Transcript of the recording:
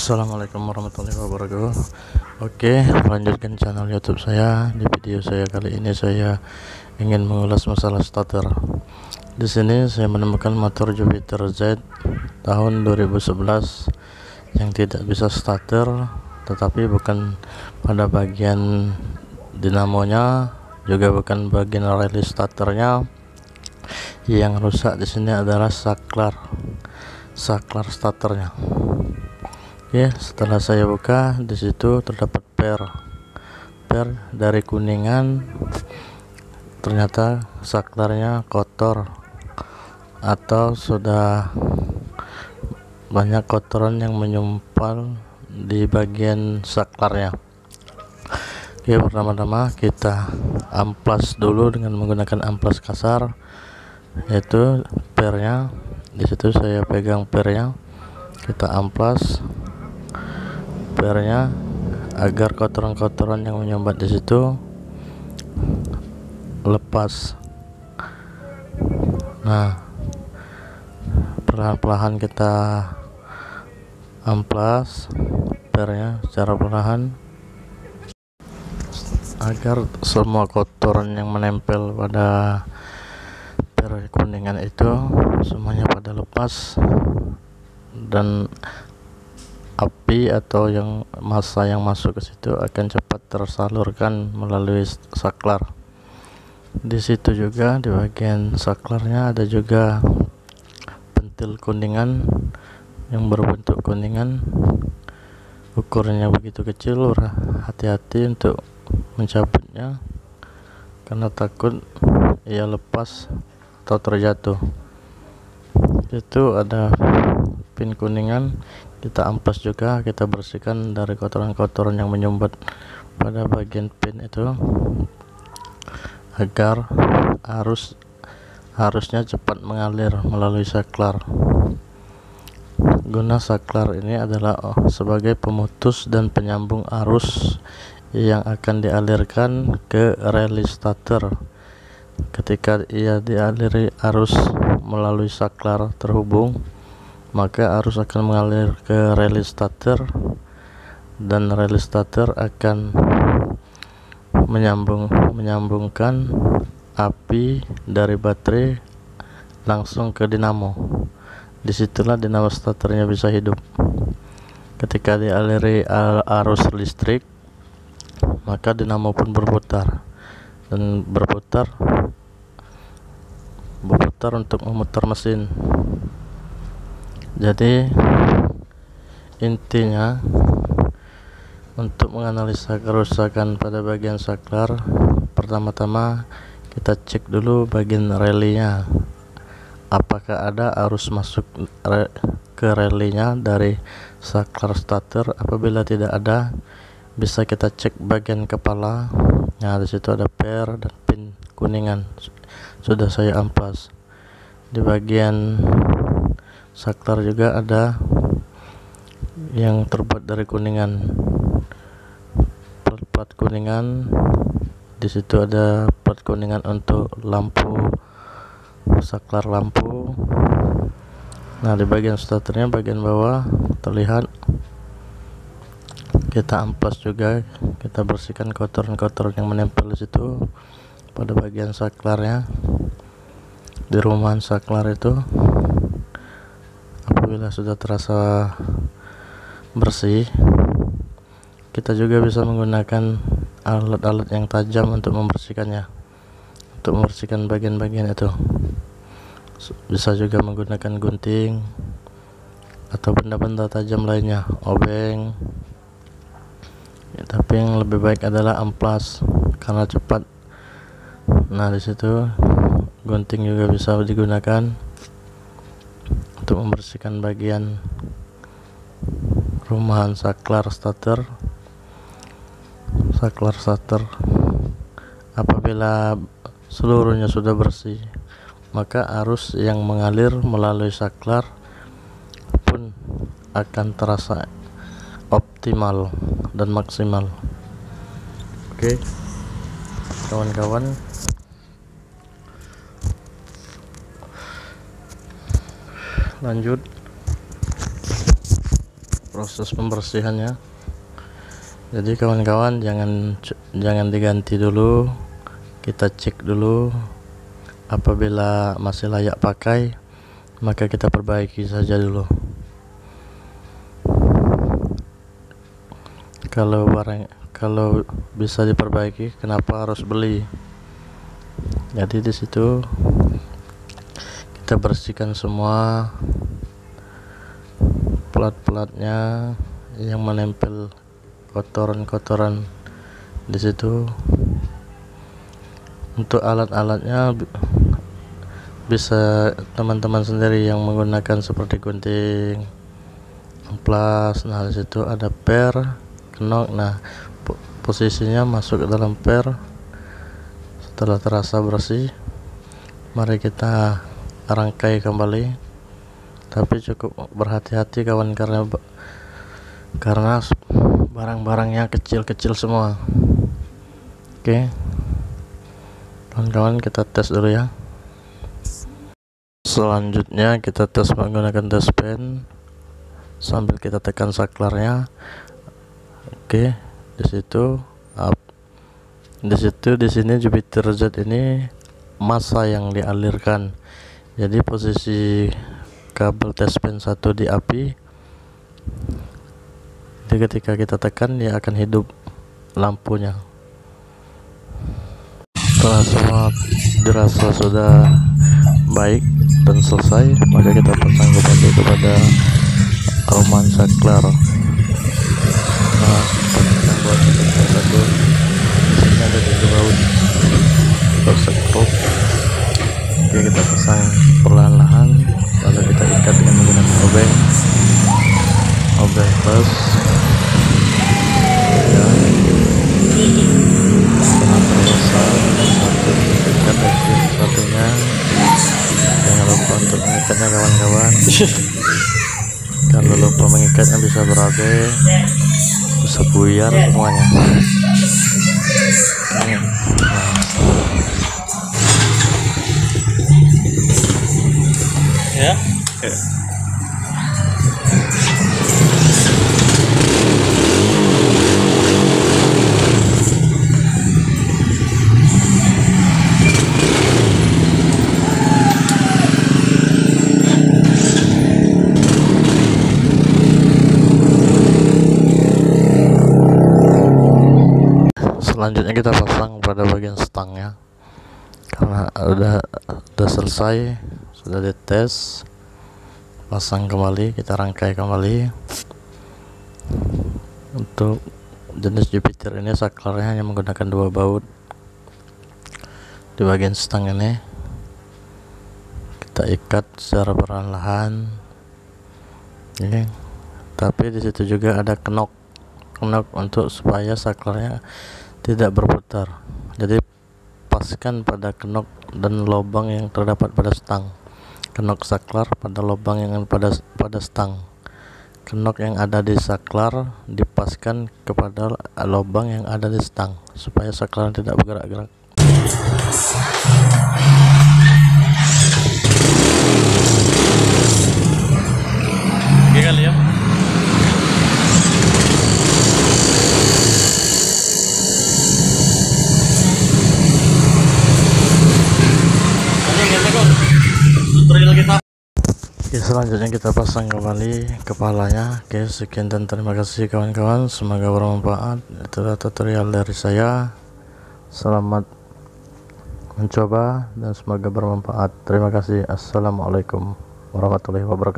Assalamualaikum warahmatullahi wabarakatuh. Oke, lanjutkan channel YouTube saya. Di video saya kali ini saya ingin mengulas masalah starter. Di sini saya menemukan motor Jupiter Z tahun 2011 yang tidak bisa starter, tetapi bukan pada bagian dinamonya, juga bukan bagian release starternya. Yang rusak di sini adalah saklar starternya. Oke, setelah saya buka, di situ terdapat per dari kuningan. Ternyata saklarnya kotor atau sudah banyak kotoran yang menyumpal di bagian saklarnya. Oke, pertama-tama kita amplas dulu dengan menggunakan amplas kasar, yaitu pernya. Di situ saya pegang pernya, kita amplas pernya agar kotoran-kotoran yang menyumbat di situ lepas. Nah, perlahan-lahan kita amplas pernya secara perlahan agar semua kotoran yang menempel pada per kuningan itu semuanya pada lepas, dan api atau massa yang masuk ke situ akan cepat tersalurkan melalui saklar. Di situ juga di bagian saklarnya ada juga pentil kuningan yang berbentuk kuningan, ukurannya begitu kecil. Hati-hati untuk mencabutnya karena takut ia lepas atau terjatuh. Itu ada pin kuningan, kita amplas juga, kita bersihkan dari kotoran-kotoran yang menyumbat pada bagian pin itu agar arusnya cepat mengalir melalui saklar. Guna saklar ini adalah sebagai pemutus dan penyambung arus yang akan dialirkan ke release starter. Ketika ia dialiri arus melalui saklar terhubung, maka arus akan mengalir ke release starter, dan release starter akan menyambungkan api dari baterai langsung ke dinamo. Disitulah dinamo starternya bisa hidup. Ketika dialiri arus listrik, maka dinamo pun berputar untuk memutar mesin. Jadi intinya, untuk menganalisa kerusakan pada bagian saklar, pertama-tama kita cek dulu bagian relinya, apakah ada arus masuk ke relinya dari saklar starter. Apabila tidak ada, bisa kita cek bagian kepala. Nah, di situ ada per dan pin kuningan, sudah saya amplas. Di bagian saklar juga ada yang terbuat dari kuningan, plat kuningan. Di situ ada plat kuningan untuk lampu, saklar lampu. Nah, di bagian starternya bagian bawah terlihat. Kita amplas juga, kita bersihkan kotoran-kotoran yang menempel di situ pada bagian saklarnya, di rumahan saklar itu. Apabila sudah terasa bersih, kita juga bisa menggunakan alat-alat yang tajam untuk membersihkannya, untuk membersihkan bagian-bagian itu. Bisa juga menggunakan gunting atau benda-benda tajam lainnya, obeng ya, tapi yang lebih baik adalah amplas karena cepat. Nah, di situ gunting juga bisa digunakan untuk membersihkan bagian rumahan saklar starter. Apabila seluruhnya sudah bersih, maka arus yang mengalir melalui saklar pun akan terasa optimal dan maksimal. Oke, kawan-kawan, lanjut proses pembersihannya. Jadi kawan-kawan jangan diganti dulu, kita cek dulu. Apabila masih layak pakai, maka kita perbaiki saja dulu. Kalau bisa diperbaiki, kenapa harus beli? Jadi di situ kita bersihkan semua pelat-pelatnya yang menempel kotoran-kotoran di situ. Untuk alat-alatnya bisa teman-teman sendiri yang menggunakan seperti gunting, amplas. Nah, di situ ada per, kenok. Nah, posisinya masuk ke dalam per. Setelah terasa bersih, mari kita rangkai kembali. Tapi cukup berhati-hati kawan, karena barang-barangnya kecil-kecil semua. Oke, kawan-kawan, kita tes dulu ya. Selanjutnya kita tes menggunakan tes pen sambil kita tekan saklarnya. Oke, di sini Jupiter Z ini massa yang dialirkan. Jadi posisi kabel tes pen 1 di api. Jadi ketika kita tekan, dia akan hidup lampunya. Setelah semua dirasa sudah baik dan selesai, maka kita pasang kepada Roman saklar. Nah, kita buat satu. Ini ada 3 baut untuk sekrup. Oke, kita pasang perlahan-lahan, lalu kita ikat dengan menggunakan obeng plus ya. Setelah terpasang satu, ikat lagi satunya. Jangan lupa untuk mengikatnya kawan-kawan. Kalau lupa mengikatnya bisa berabe, bisa buyar semuanya. Ya. Selanjutnya kita pasang pada bagian stangnya, karena udah selesai, sudah dites. Pasang kembali, kita rangkai kembali. Untuk jenis Jupiter ini saklarnya hanya menggunakan 2 baut di bagian stang ini. Kita ikat secara perlahan. Ini, tapi di situ juga ada kenok untuk supaya saklarnya tidak berputar. Jadi paskan pada kenok dan lubang yang terdapat pada stang. Kenok saklar pada lubang yang pada stang. Kenok yang ada di saklar dipaskan kepada lubang yang ada di stang supaya saklar tidak bergerak-gerak. Oke kali ya. Oke, selanjutnya kita pasang kembali kepalanya. Oke, sekian dan terima kasih kawan-kawan, semoga bermanfaat. Itulah tutorial dari saya. Selamat mencoba dan semoga bermanfaat. Terima kasih. Assalamualaikum warahmatullahi wabarakatuh.